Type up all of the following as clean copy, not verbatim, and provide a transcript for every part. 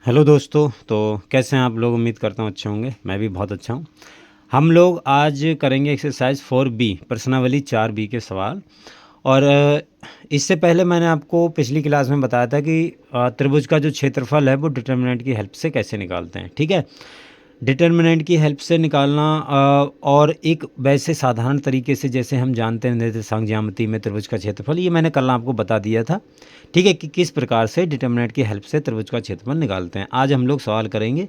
Hello दोस्तों। तो कैसे हैं आप लोग? उम्मीद करता हूँ अच्छे होंगे। मैं भी बहुत अच्छा हूँ। हम लोग आज करेंगे एक्सरसाइज 4B, प्रश्नावली 4B के सवाल। और इससे पहले मैंने आपको पिछली क्लास में बताया था कि त्रिभुज का जो क्षेत्रफल है वो डिटर्मिनेंट की हेल्प से कैसे निकालते हैं। ठीक है, डिटर्मिनेंट की हेल्प से निकालना और एक वैसे साधारण तरीके से जैसे हम जानते हैं निर्देशांक ज्यामिति में त्रिभुज का क्षेत्रफल, ये मैंने कल आपको बता दिया था। ठीक है, कि किस प्रकार से डिटर्मिनेंट की हेल्प से त्रिभुज का क्षेत्रफल निकालते हैं। आज हम लोग सवाल करेंगे।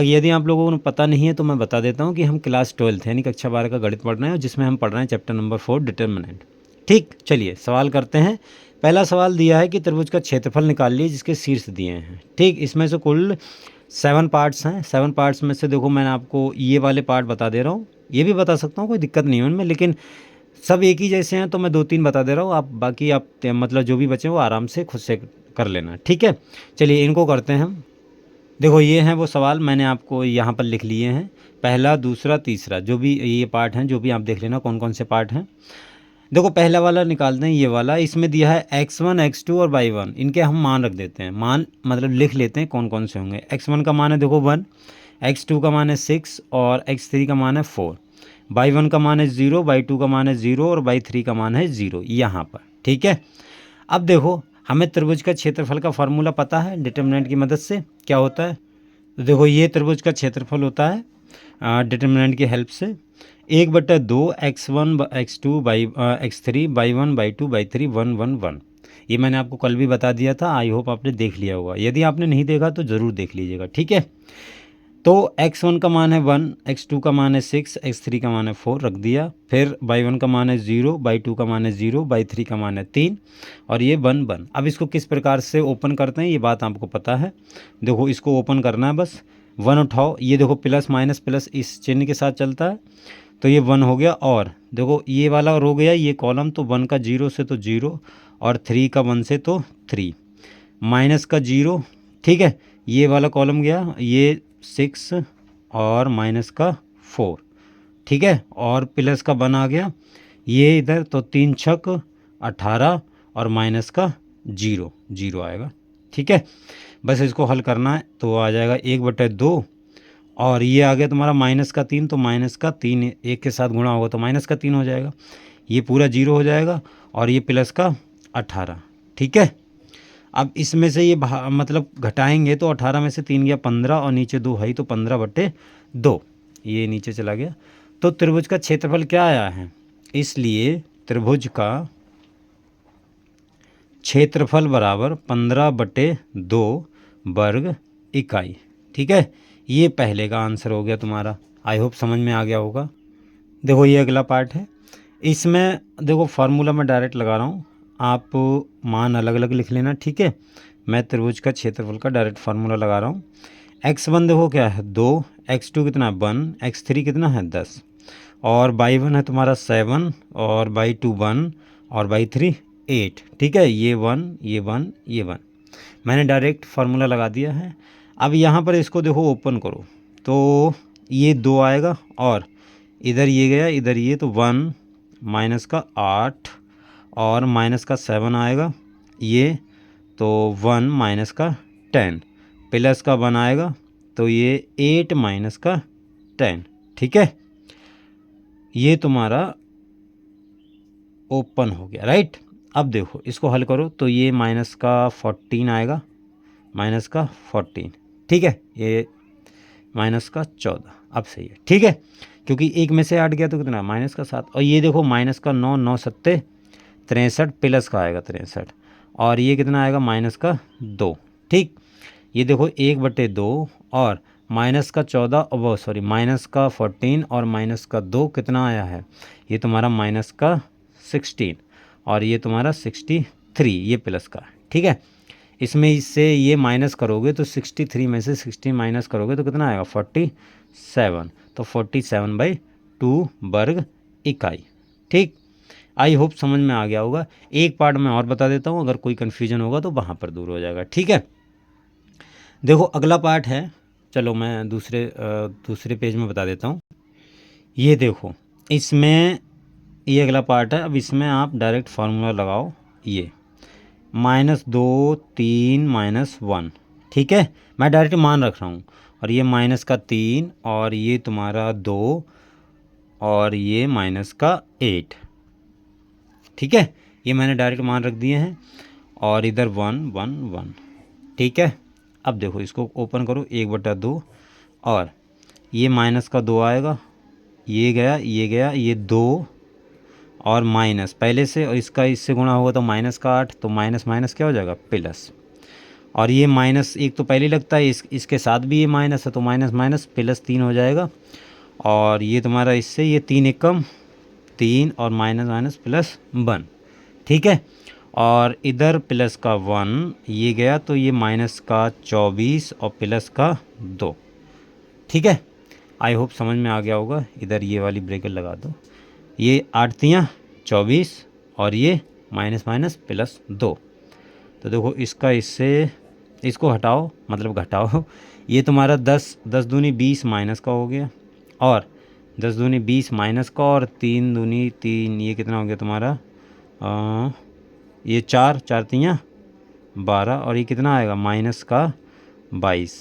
यदि आप लोगों को पता नहीं है तो मैं बता देता हूँ कि हम क्लास 12 यानी कक्षा 12 का गणित पढ़ रहे हैं, जिसमें हम पढ़ रहे हैं चैप्टर नंबर 4 डिटर्मिनेंट। ठीक, चलिए सवाल करते हैं। पहला सवाल दिया है कि त्रिभुज का क्षेत्रफल निकालिए जिसके शीर्ष दिए हैं। ठीक, इसमें से कुल 7 पार्ट्स हैं। 7 पार्ट्स में से देखो मैंने आपको ये वाले पार्ट बता दे रहा हूँ, ये भी बता सकता हूँ, कोई दिक्कत नहीं है उनमें, लेकिन सब एक ही जैसे हैं तो मैं 2-3 बता दे रहा हूँ। आप बाकी आप मतलब जो भी बचे वो आराम से खुद से कर लेना। ठीक है, चलिए इनको करते हैं हम। देखो ये हैं वो सवाल, मैंने आपको यहाँ पर लिख लिए हैं। पहला, दूसरा, तीसरा, जो भी ये पार्ट हैं, जो भी आप देख लेना कौन कौन से पार्ट हैं। देखो पहला वाला निकालते हैं, ये वाला। इसमें दिया है x1, x2 और y1। इनके हम मान रख देते हैं। मान मतलब लिख लेते हैं कौन कौन से होंगे। x1 का मान है देखो 1, x2 का मान है 6 और x3 का मान है 4। y1 का मान है 0, y2 का मान है 0 और y3 का मान है 0 यहाँ पर। ठीक है, अब देखो हमें त्रिभुज का क्षेत्रफल का फार्मूला पता है डिटर्मिनेंट की मदद से। क्या होता है? तो देखो ये त्रिभुज का क्षेत्रफल होता है डिटर्मिनेंट की हेल्प से 1/2 x1 x2 by x3 y1 y2 y3 1 1 1। ये मैंने आपको कल भी बता दिया था। आई होप आपने देख लिया होगा। यदि आपने नहीं देखा तो ज़रूर देख लीजिएगा। ठीक है, तो x1 का मान है 1, x2 का मान है 6, x3 का मान है 4 रख दिया। फिर y1 का मान है 0, y2 का मान है 0, y3 का मान है 3 और ये 1 1। अब इसको किस प्रकार से ओपन करते हैं ये बात आपको पता है। देखो इसको ओपन करना है, बस 1 उठाओ। ये देखो प्लस माइनस प्लस इस चिन्ह के साथ चलता है, तो ये 1 हो गया। और देखो ये वाला रो गया ये कॉलम, तो 1 का 0 से तो 0 और 3 का 1 से तो 3, माइनस का 0। ठीक है, ये वाला कॉलम गया, ये 6 और माइनस का 4। ठीक है, और प्लस का 1 आ गया ये इधर, तो 3 छक 18 और माइनस का 0 0 आएगा। ठीक है, बस इसको हल करना है तो आ जाएगा 1/2 और ये आ गया तुम्हारा माइनस का 3, तो माइनस का 3 एक के साथ गुणा होगा तो माइनस का 3 हो जाएगा। ये पूरा 0 हो जाएगा और ये प्लस का 18। ठीक है, अब इसमें से ये मतलब घटाएंगे तो 18 में से 3 गया 15 और नीचे 2 है तो 15/2 ये नीचे चला गया। तो त्रिभुज का क्षेत्रफल क्या आया है? इसलिए त्रिभुज का क्षेत्रफल बराबर 15/2 वर्ग इकाई। ठीक है, ये पहले का आंसर हो गया तुम्हारा। आई होप समझ में आ गया होगा। देखो ये अगला पार्ट है। इसमें देखो फार्मूला मैं डायरेक्ट लगा रहा हूँ, आप मान अलग अलग लिख लेना। ठीक है, मैं त्रिभुज का क्षेत्रफल का डायरेक्ट फार्मूला लगा रहा हूँ। x1 देखो क्या है 2, x2 कितना है 1, x3 कितना है 10 और y1 है तुम्हारा 7 और y2 1 और y3 8। ठीक है, ये 1 ये 1 ये 1 मैंने डायरेक्ट फार्मूला लगा दिया है। अब यहाँ पर इसको देखो ओपन करो तो ये 2 आएगा और इधर ये गया इधर ये, तो 1 माइनस का 8 और माइनस का 7 आएगा ये, तो 1 माइनस का 10 प्लस का 1 आएगा, तो ये 8 माइनस का 10। ठीक है, ये तुम्हारा ओपन हो गया, राइट। अब देखो इसको हल करो तो ये माइनस का 14 आएगा, माइनस का 14। ठीक है, ये माइनस का 14। अब सही है। ठीक है, क्योंकि एक में से 8 गया तो कितना माइनस का 7 और ये देखो माइनस का 9 9 सत्ते 63 प्लस का आएगा 63 और ये कितना आएगा माइनस का 2। ठीक, ये देखो 1/2 और माइनस का 14 और वो सॉरी माइनस का 14 और माइनस का 2 कितना आया है? ये तुम्हारा माइनस का 16 और ये तुम्हारा 63, ये प्लस का। ठीक है, इसमें इससे ये माइनस करोगे तो 63 में से 16 माइनस करोगे तो कितना आएगा 47, तो 47/2 वर्ग इकाई। ठीक, आई होप समझ में आ गया होगा। एक पार्ट मैं और बता देता हूँ, अगर कोई कन्फ्यूजन होगा तो वहाँ पर दूर हो जाएगा। ठीक है, देखो अगला पार्ट है, चलो मैं दूसरे पेज में बता देता हूँ। ये देखो इसमें ये अगला पार्ट है। अब इसमें आप डायरेक्ट फार्मूला लगाओ, ये -2 3 -1। ठीक है, मैं डायरेक्ट मान रख रहा हूँ। और ये माइनस का 3 और ये तुम्हारा 2 और ये माइनस का 8। ठीक है, ये मैंने डायरेक्ट मान रख दिए हैं और इधर 1 1 1। ठीक है, अब देखो इसको ओपन करो, 1/2 और ये माइनस का 2 आएगा, ये गया ये गया, ये 2 और माइनस पहले से, और इसका इससे गुणा होगा तो माइनस का 8, तो माइनस माइनस क्या हो जाएगा प्लस। और ये माइनस एक तो पहले लगता है, इसके साथ भी ये माइनस है, तो माइनस माइनस प्लस 3 हो जाएगा। और ये तुम्हारा इससे ये 3 एकम 3 और माइनस माइनस प्लस 1। ठीक है, और इधर प्लस का 1 ये गया, तो ये माइनस का 24 और प्लस का 2। ठीक है, आई होप समझ में आ गया होगा। इधर ये वाली ब्रैकेट लगा दो, ये 8 तियाँ 24 और ये माइनस माइनस प्लस 2। तो देखो इसका इससे इसको हटाओ, मतलब घटाओ, ये तुम्हारा 10 10 दूनी 20 माइनस का हो गया, और 10 दूनी 20 माइनस का, और 3 दूनी 3, ये कितना हो गया तुम्हारा ये 4 4 तियाँ 12, और ये कितना आएगा माइनस का 22।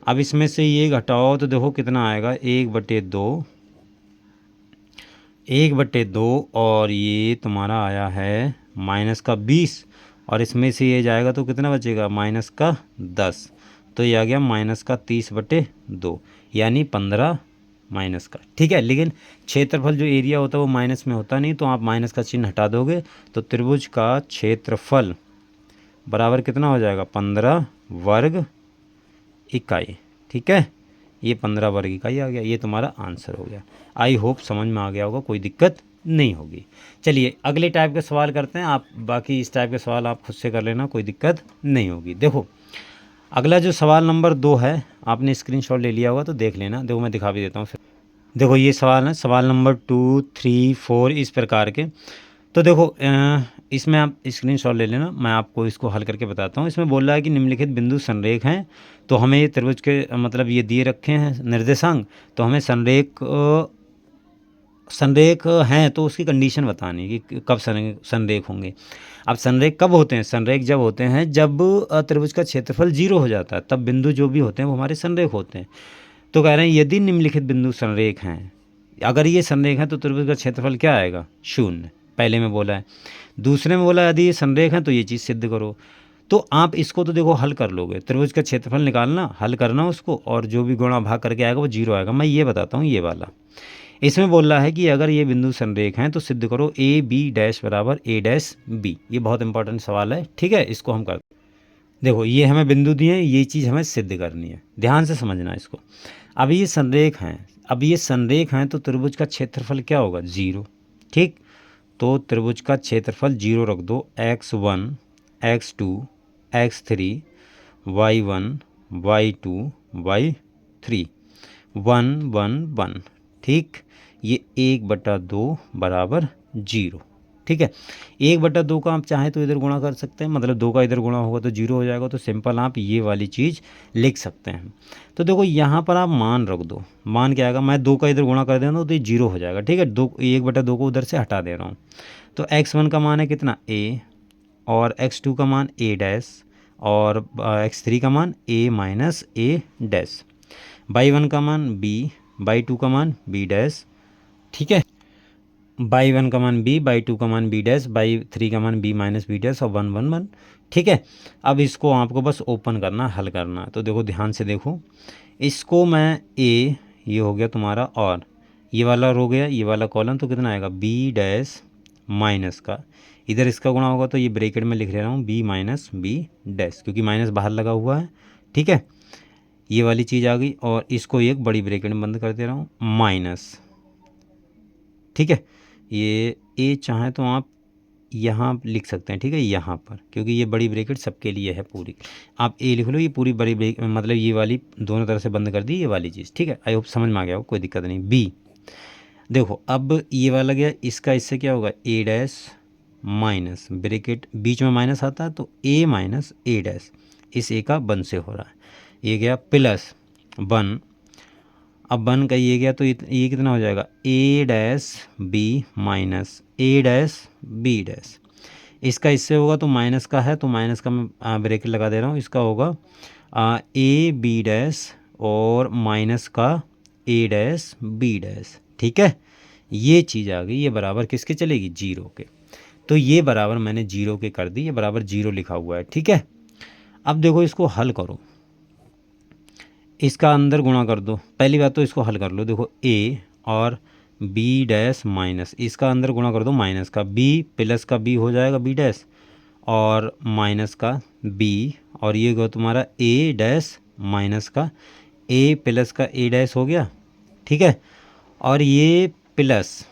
अब इसमें से ये घटाओ तो देखो कितना आएगा 1/2, 1/2, और ये तुम्हारा आया है माइनस का 20, और इसमें से ये जाएगा तो कितना बचेगा माइनस का 10, तो ये आ गया माइनस का 30/2, यानी 15 माइनस का। ठीक है, लेकिन क्षेत्रफल जो एरिया होता है वो माइनस में होता नहीं, तो आप माइनस का चिन्ह हटा दोगे तो त्रिभुज का क्षेत्रफल बराबर कितना हो जाएगा 15 वर्ग इकाई। ठीक है, ये 15 वर्ग इकाई आ गया, ये तुम्हारा आंसर हो गया। आई होप समझ में आ गया होगा, कोई दिक्कत नहीं होगी। चलिए अगले टाइप के सवाल करते हैं, आप बाकी इस टाइप के सवाल आप खुद से कर लेना, कोई दिक्कत नहीं होगी। देखो अगला जो सवाल नंबर 2 है, आपने स्क्रीनशॉट ले लिया होगा तो देख लेना। देखो मैं दिखा भी देता हूँ फिर। देखो ये सवाल है, सवाल नंबर 2 3 4 इस प्रकार के। तो देखो इसमें आप स्क्रीनशॉट ले लेना, मैं आपको इसको हल करके बताता हूँ। इसमें बोल रहा है कि निम्नलिखित बिंदु संरेख हैं, तो हमें ये त्रिभुज के मतलब ये दिए रखे हैं निर्देशांक, तो हमें संरेख हैं तो उसकी कंडीशन बतानी कि कब संरेख होंगे। अब संरेख कब होते हैं, संरेख जब होते हैं जब त्रिभुज का क्षेत्रफल 0 हो जाता है, तब बिंदु जो भी होते हैं वो हमारे संरेख होते हैं। तो कह रहे हैं यदि निम्नलिखित बिंदु संरेख हैं, अगर ये संरेख है तो त्रिभुज का क्षेत्रफल क्या आएगा 0, पहले में बोला है। दूसरे में बोला है यदि ये संरेख है तो ये चीज़ सिद्ध करो। तो आप इसको तो देखो हल कर लोगे, त्रिभुज का क्षेत्रफल निकालना, हल करना उसको, और जो भी गुणा भाग करके आएगा वो 0 आएगा। मैं ये बताता हूँ, ये वाला इसमें बोल रहा है कि अगर ये बिंदु संरेख हैं तो सिद्ध करो ए बी डैश बराबर ए डैश बी। ये बहुत इंपॉर्टेंट सवाल है। ठीक है, इसको हम करते हैं। देखो ये हमें बिंदु दिए हैं, ये चीज़ हमें सिद्ध करनी है, ध्यान से समझना इसको। अब ये संरेख हैं, अब ये संरेख हैं तो त्रिभुज का क्षेत्रफल क्या होगा 0। ठीक, तो त्रिभुज का क्षेत्रफल 0 रख दो, x1 x2 x3 y1 y2 y3 1 1 1। ठीक, ये 1/2 बराबर 0। ठीक है, 1/2 का आप चाहें तो इधर गुणा कर सकते हैं, मतलब 2 का इधर गुणा होगा तो 0 हो जाएगा, तो सिंपल आप ये वाली चीज़ लिख सकते हैं। तो देखो यहाँ पर आप मान रख दो, मान क्या आएगा, मैं 2 का इधर गुणा कर दे रहा हूँ तो ये 0 हो जाएगा। ठीक है, 1/2 को उधर से हटा दे रहा हूँ, तो x1 का मान है कितना a, और x2 का मान a डैश, और x3 का मान a minus a dash, y1 का मान b, y2 का मान b डैश। ठीक है, y1 का मान b, y2 का मान b डैश, y3 का मान b माइनस b डैश, और 1 1 1। ठीक है, अब इसको आपको बस ओपन करना, हल करना। तो देखो ध्यान से देखो, इसको मैं a, ये हो गया तुम्हारा, और ये वाला रो गया, ये वाला कॉलम, तो कितना आएगा b डैश माइनस का, इधर इसका गुणा होगा तो ये ब्रैकेट में लिख ले रहा हूँ b माइनस b डैश, क्योंकि माइनस बाहर लगा हुआ है। ठीक है, ये वाली चीज़ आ गई, और इसको एक बड़ी ब्रैकेट में बंद कर दे रहा हूँ माइनस। ठीक है, ये ए चाहें तो आप यहाँ लिख सकते हैं। ठीक है, यहाँ पर, क्योंकि ये बड़ी ब्रैकेट सबके लिए है पूरी, आप ए लिख लो, ये पूरी बड़ी ब्रैकेट मतलब ये वाली दोनों तरफ से बंद कर दी ये वाली चीज़। ठीक है, आई होप समझ में आ गया हो, कोई दिक्कत नहीं। बी देखो, अब ये वाला गया, इसका इससे क्या होगा ए डैश माइनस ब्रैकेट बीच में माइनस आता है, तो ए माइनस ए डैश, इस ए का 1 से हो रहा है, ये गया प्लस 1। अब 1 का ये गया तो ये कितना हो जाएगा ए डैश बी माइनस ए डैश बी डैश, इसका इससे होगा तो माइनस का है, तो माइनस का मैं ब्रैकेट लगा दे रहा हूँ। इसका होगा ए बी डैश और माइनस का ए डैश बी डैश, ठीक है। ये चीज़ आ गई, ये बराबर किसके चलेगी, 0 के। तो ये बराबर मैंने 0 के कर दी, ये बराबर 0 लिखा हुआ है, ठीक है। अब देखो इसको हल करो, इसका अंदर गुणा कर दो। पहली बात तो इसको हल कर लो, देखो ए और बी डैश माइनस, इसका अंदर गुणा कर दो माइनस का, बी प्लस का बी हो जाएगा बी डैश और माइनस का बी, और ये होगा तुम्हारा ए डैश माइनस का ए प्लस का ए डैश हो गया, ठीक है। और ये प्लस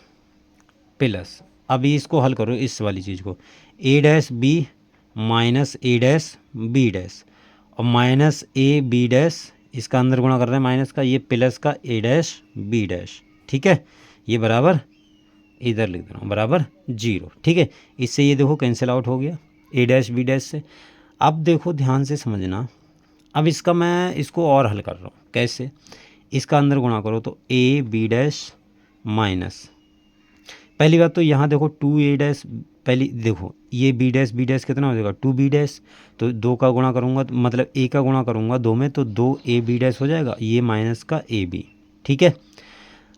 प्लस, अभी इसको हल करो इस वाली चीज़ को, ए डैश बी माइनस ए डैश बी डैश और माइनस ए बी डैश, इसका अंदर गुणा कर रहे हैं माइनस का, ये प्लस का ए डैश बी डैश, ठीक है। ये बराबर इधर लिख दे रहा हूँ बराबर 0, ठीक है। इससे ये देखो कैंसिल आउट हो गया ए डैश बी डैश से। अब देखो ध्यान से समझना, अब इसका मैं इसको और हल कर रहा हूँ, कैसे, इसका अंदर गुणा करो तो ए बी डैश माइनस, पहली बात तो यहाँ देखो 2a डैश, पहली देखो ये बी डैश कितना हो जाएगा 2b डैश, तो 2 का गुणा करूँगा तो मतलब a का गुणा करूँगा 2 में तो 2ab डैश हो जाएगा, ये माइनस का ab, ठीक है।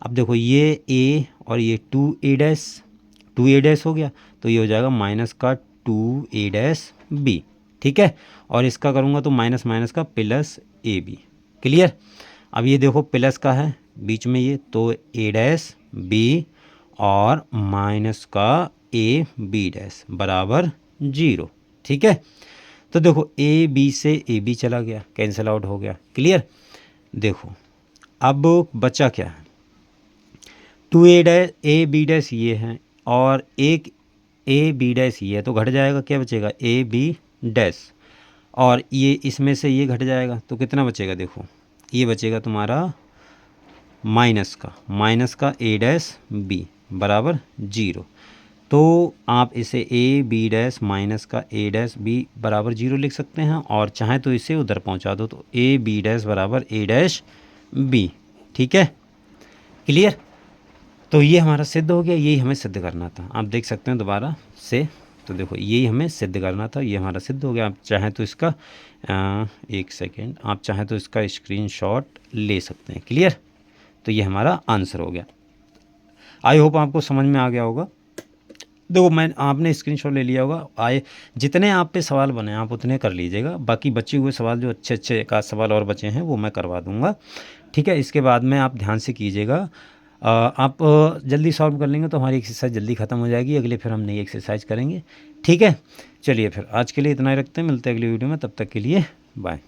अब देखो ये a और ये 2a डैश हो गया, तो ये हो जाएगा माइनस का 2a डैश b, ठीक है। और इसका करूँगा तो माइनस माइनस का प्लस ab, क्लियर। अब ये देखो प्लस का है बीच में ये, तो a डैश b और माइनस का ए बी डैश बराबर 0, ठीक है। तो देखो ए बी से ए बी चला गया, कैंसिल आउट हो गया, क्लियर। देखो अब बचा क्या है, 2a dash A B dash ये है और एक ए बी डैश ये है, तो घट जाएगा, क्या बचेगा ए बी डैश, और ये इसमें से ये घट जाएगा तो कितना बचेगा, देखो ये बचेगा तुम्हारा माइनस का ए डैश बी बराबर 0। तो आप इसे ए बी डैश माइनस का ए डैश बी बराबर 0 लिख सकते हैं, और चाहें तो इसे उधर पहुंचा दो तो ए बी डैश बराबर ए डैश बी, ठीक है, क्लियर। तो ये हमारा सिद्ध हो गया, यही हमें सिद्ध करना था। आप देख सकते हैं दोबारा से, तो देखो यही हमें सिद्ध करना था, ये हमारा सिद्ध हो गया। आप चाहें तो इसका एक सेकेंड, आप चाहें तो इसका स्क्रीनशॉट ले सकते हैं, क्लियर। तो ये हमारा आंसर हो गया। आई होप आपको समझ में आ गया होगा। देखो आपने स्क्रीनशॉट ले लिया होगा, जितने आप पे सवाल बने आप उतने कर लीजिएगा, बाकी बचे हुए सवाल जो अच्छे अच्छे एक आध सवाल और बचे हैं वो मैं करवा दूंगा, ठीक है। इसके बाद में आप ध्यान से कीजिएगा, आप जल्दी सॉल्व कर लेंगे तो हमारी एक्सरसाइज जल्दी ख़त्म हो जाएगी, अगले फिर हम नई एक्सरसाइज करेंगे, ठीक है। चलिए फिर आज के लिए इतना ही रखते हैं, मिलते हैं अगली वीडियो में, तब तक के लिए बाय।